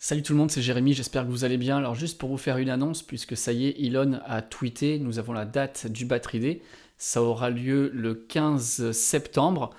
Salut tout le monde, c'est Jérémy, j'espère que vous allez bien. Alors juste pour vous faire une annonce, puisque ça y est, Elon a tweeté, nous avons la date du Battery Day. Ça aura lieu le 15 septembre.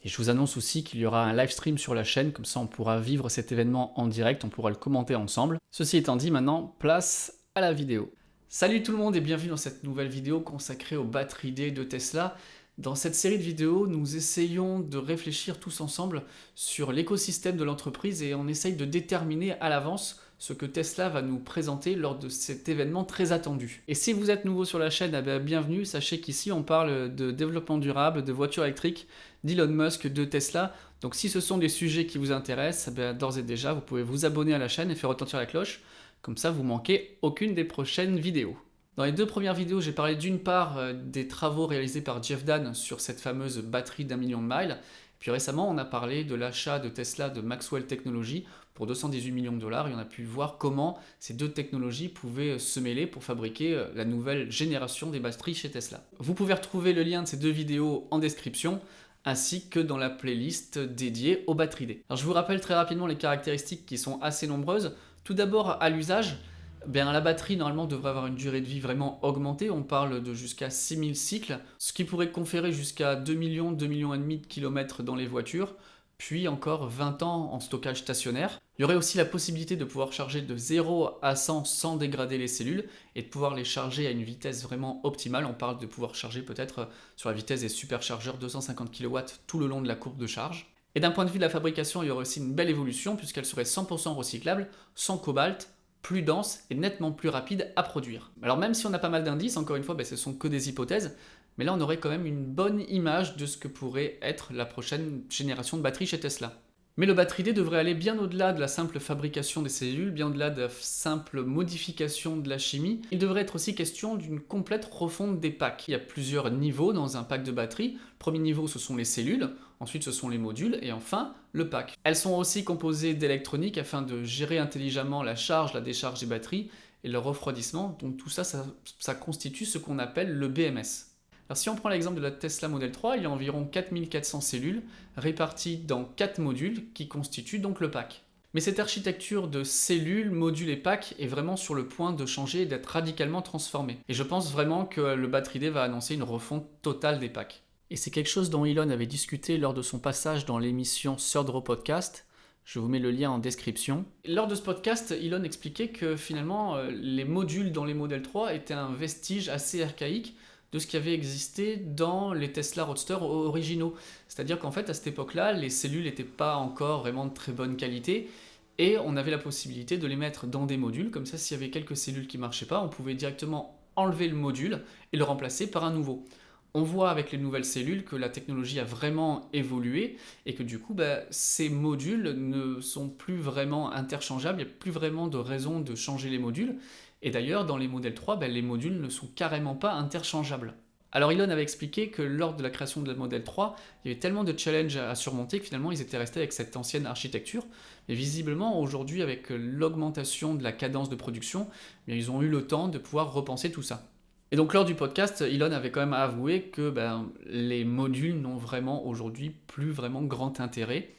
Et je vous annonce aussi qu'il y aura un live stream sur la chaîne, comme ça on pourra vivre cet événement en direct, on pourra le commenter ensemble. Ceci étant dit, maintenant, place à la vidéo. Salut tout le monde et bienvenue dans cette nouvelle vidéo consacrée au Battery Day de Tesla. Dans cette série de vidéos, nous essayons de réfléchir tous ensemble sur l'écosystème de l'entreprise et on essaye de déterminer à l'avance ce que Tesla va nous présenter lors de cet événement très attendu. Et si vous êtes nouveau sur la chaîne, bienvenue, sachez qu'ici on parle de développement durable, de voitures électriques, d'Elon Musk, de Tesla. Donc si ce sont des sujets qui vous intéressent, d'ores et déjà vous pouvez vous abonner à la chaîne et faire retentir la cloche, comme ça vous manquez aucune des prochaines vidéos. Dans les deux premières vidéos, j'ai parlé d'une part des travaux réalisés par Jeff Dann sur cette fameuse batterie d'1 million de miles. Puis récemment, on a parlé de l'achat de Tesla de Maxwell Technologies pour 218 millions de dollars et on a pu voir comment ces deux technologies pouvaient se mêler pour fabriquer la nouvelle génération des batteries chez Tesla. Vous pouvez retrouver le lien de ces deux vidéos en description ainsi que dans la playlist dédiée au Battery Day. Alors je vous rappelle très rapidement les caractéristiques qui sont assez nombreuses. Tout d'abord, à l'usage, la batterie normalement devrait avoir une durée de vie vraiment augmentée, on parle de jusqu'à 6000 cycles, ce qui pourrait conférer jusqu'à 2 millions, 2 millions et demi de kilomètres dans les voitures, puis encore 20 ans en stockage stationnaire. Il y aurait aussi la possibilité de pouvoir charger de 0 à 100 sans dégrader les cellules et de pouvoir les charger à une vitesse vraiment optimale. On parle de pouvoir charger peut-être sur la vitesse des superchargeurs 250 kW tout le long de la courbe de charge. Et d'un point de vue de la fabrication, il y aurait aussi une belle évolution puisqu'elle serait 100% recyclable, sans cobalt, plus dense et nettement plus rapide à produire. Alors même si on a pas mal d'indices, encore une fois, ce sont que des hypothèses, mais là on aurait quand même une bonne image de ce que pourrait être la prochaine génération de batterie chez Tesla. Mais le Battery Day devrait aller bien au-delà de la simple fabrication des cellules, bien au-delà de la simple modification de la chimie. Il devrait être aussi question d'une complète refonte des packs. Il y a plusieurs niveaux dans un pack de batterie. Le premier niveau, ce sont les cellules, ensuite ce sont les modules, et enfin le pack. Elles sont aussi composées d'électronique afin de gérer intelligemment la charge, la décharge des batteries et leur refroidissement. Donc tout ça, ça constitue ce qu'on appelle le BMS. Alors si on prend l'exemple de la Tesla Model 3, il y a environ 4400 cellules réparties dans 4 modules qui constituent donc le pack. Mais cette architecture de cellules, modules et packs est vraiment sur le point de changer et d'être radicalement transformée. Et je pense vraiment que le Battery Day va annoncer une refonte totale des packs. Et c'est quelque chose dont Elon avait discuté lors de son passage dans l'émission Third Row Podcast. Je vous mets le lien en description. Lors de ce podcast, Elon expliquait que finalement les modules dans les Model 3 étaient un vestige assez archaïque de ce qui avait existé dans les Tesla Roadster originaux. C'est-à-dire qu'en fait, à cette époque-là, les cellules n'étaient pas encore vraiment de très bonne qualité et on avait la possibilité de les mettre dans des modules. Comme ça, s'il y avait quelques cellules qui ne marchaient pas, on pouvait directement enlever le module et le remplacer par un nouveau. On voit avec les nouvelles cellules que la technologie a vraiment évolué et que du coup, ces modules ne sont plus vraiment interchangeables, il n'y a plus vraiment de raison de changer les modules. Et d'ailleurs, dans les Model 3, les modules ne sont carrément pas interchangeables. Alors Elon avait expliqué que lors de la création de la Model 3, il y avait tellement de challenges à surmonter que finalement ils étaient restés avec cette ancienne architecture. Mais visiblement, aujourd'hui, avec l'augmentation de la cadence de production, ils ont eu le temps de pouvoir repenser tout ça. Et donc lors du podcast, Elon avait quand même avoué que les modules n'ont vraiment aujourd'hui plus vraiment grand intérêt.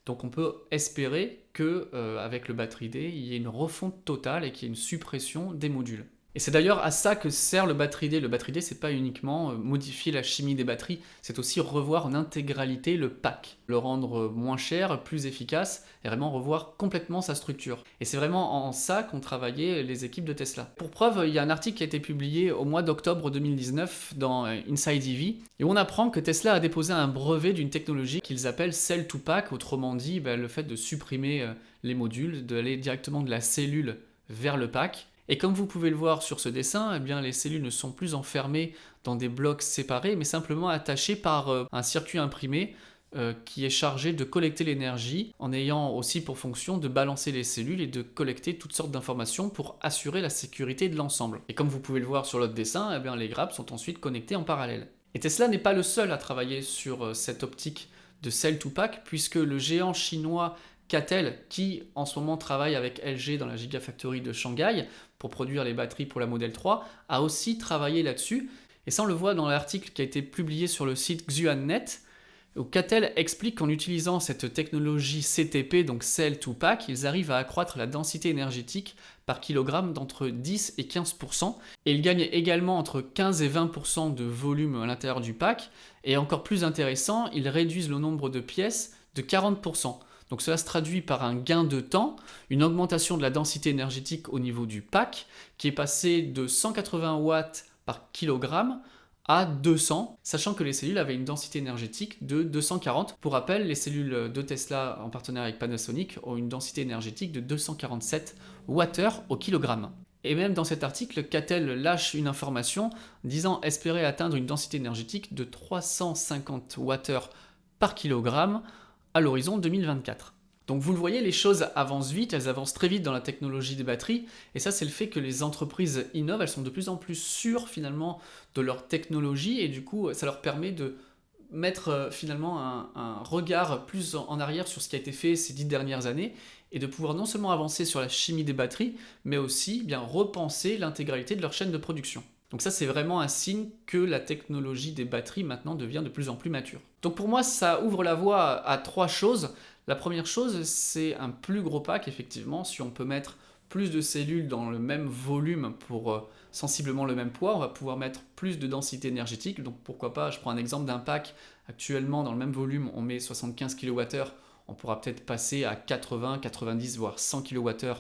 Donc on peut espérer que avec le Battery Day, il y ait une refonte totale et qu'il y ait une suppression des modules. Et c'est d'ailleurs à ça que sert le Battery Day. Le Battery Day, c'est pas uniquement modifier la chimie des batteries, c'est aussi revoir en intégralité le pack, le rendre moins cher, plus efficace, et vraiment revoir complètement sa structure. Et c'est vraiment en ça qu'ont travaillé les équipes de Tesla. Pour preuve, il y a un article qui a été publié au mois d'octobre 2019 dans Inside EV, et on apprend que Tesla a déposé un brevet d'une technologie qu'ils appellent Cell to Pack, autrement dit le fait de supprimer les modules, d'aller directement de la cellule vers le pack. Et comme vous pouvez le voir sur ce dessin, les cellules ne sont plus enfermées dans des blocs séparés, mais simplement attachées par un circuit imprimé qui est chargé de collecter l'énergie, en ayant aussi pour fonction de balancer les cellules et de collecter toutes sortes d'informations pour assurer la sécurité de l'ensemble. Et comme vous pouvez le voir sur l'autre dessin, les grappes sont ensuite connectées en parallèle. Et Tesla n'est pas le seul à travailler sur cette optique de Cell to Pack, puisque le géant chinois CATL, qui en ce moment travaille avec LG dans la Gigafactory de Shanghai pour produire les batteries pour la Model 3, a aussi travaillé là-dessus. Et ça, on le voit dans l'article qui a été publié sur le site Xuannet. Catel explique qu'en utilisant cette technologie CTP, donc Cell to Pack, ils arrivent à accroître la densité énergétique par kilogramme d'entre 10 et 15%, et ils gagnent également entre 15 et 20% de volume à l'intérieur du pack, et encore plus intéressant, ils réduisent le nombre de pièces de 40%. Donc cela se traduit par un gain de temps, une augmentation de la densité énergétique au niveau du pack, qui est passé de 180 watts par kilogramme à 200, sachant que les cellules avaient une densité énergétique de 240. Pour rappel, les cellules de Tesla en partenariat avec Panasonic ont une densité énergétique de 247 Wh au kilogramme. Et même dans cet article, Catel lâche une information disant espérer atteindre une densité énergétique de 350 Wh par kilogramme à l'horizon 2024. Donc vous le voyez, les choses avancent vite, elles avancent très vite dans la technologie des batteries, et ça c'est le fait que les entreprises innovent, elles sont de plus en plus sûres finalement de leur technologie, et du coup ça leur permet de mettre finalement un regard plus en arrière sur ce qui a été fait ces 10 dernières années, et de pouvoir non seulement avancer sur la chimie des batteries, mais aussi bien repenser l'intégralité de leur chaîne de production. Donc ça c'est vraiment un signe que la technologie des batteries maintenant devient de plus en plus mature. Donc pour moi ça ouvre la voie à 3 choses. La première chose, c'est un plus gros pack, effectivement. Si on peut mettre plus de cellules dans le même volume pour sensiblement le même poids, on va pouvoir mettre plus de densité énergétique. Donc pourquoi pas, je prends un exemple d'un pack. Actuellement, dans le même volume, on met 75 kWh. On pourra peut-être passer à 80, 90, voire 100 kWh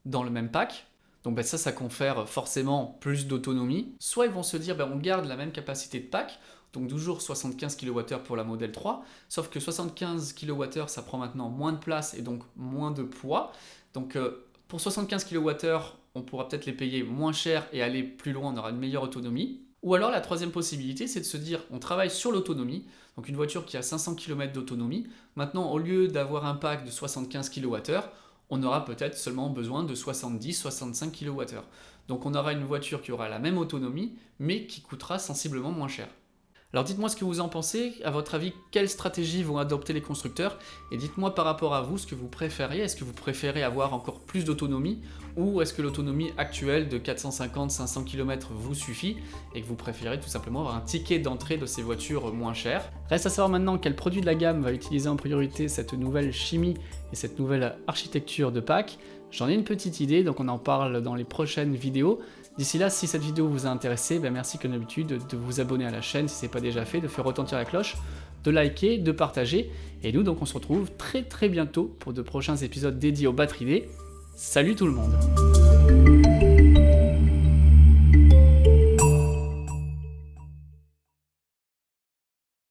dans le même pack. Donc ça confère forcément plus d'autonomie. Soit ils vont se dire, on garde la même capacité de pack, donc toujours 75 kWh pour la Model 3, sauf que 75 kWh ça prend maintenant moins de place et donc moins de poids. Donc pour 75 kWh, on pourra peut-être les payer moins cher et aller plus loin, on aura une meilleure autonomie. Ou alors la troisième possibilité, c'est de se dire, on travaille sur l'autonomie, donc une voiture qui a 500 km d'autonomie, maintenant au lieu d'avoir un pack de 75 kWh, on aura peut-être seulement besoin de 70-65 kWh. Donc on aura une voiture qui aura la même autonomie, mais qui coûtera sensiblement moins cher. Alors dites-moi ce que vous en pensez, à votre avis, quelle stratégie vont adopter les constructeurs, et dites-moi par rapport à vous ce que vous préfériez, est-ce que vous préférez avoir encore plus d'autonomie, ou est-ce que l'autonomie actuelle de 450-500 km vous suffit, et que vous préférez tout simplement avoir un ticket d'entrée de ces voitures moins chères. Reste à savoir maintenant quel produit de la gamme va utiliser en priorité cette nouvelle chimie et cette nouvelle architecture de pack. J'en ai une petite idée, donc on en parle dans les prochaines vidéos. D'ici là, si cette vidéo vous a intéressé, merci comme d'habitude de vous abonner à la chaîne si ce n'est pas déjà fait, de faire retentir la cloche, de liker, de partager. Et nous, donc, on se retrouve très bientôt pour de prochains épisodes dédiés aux batteries D. Salut tout le monde!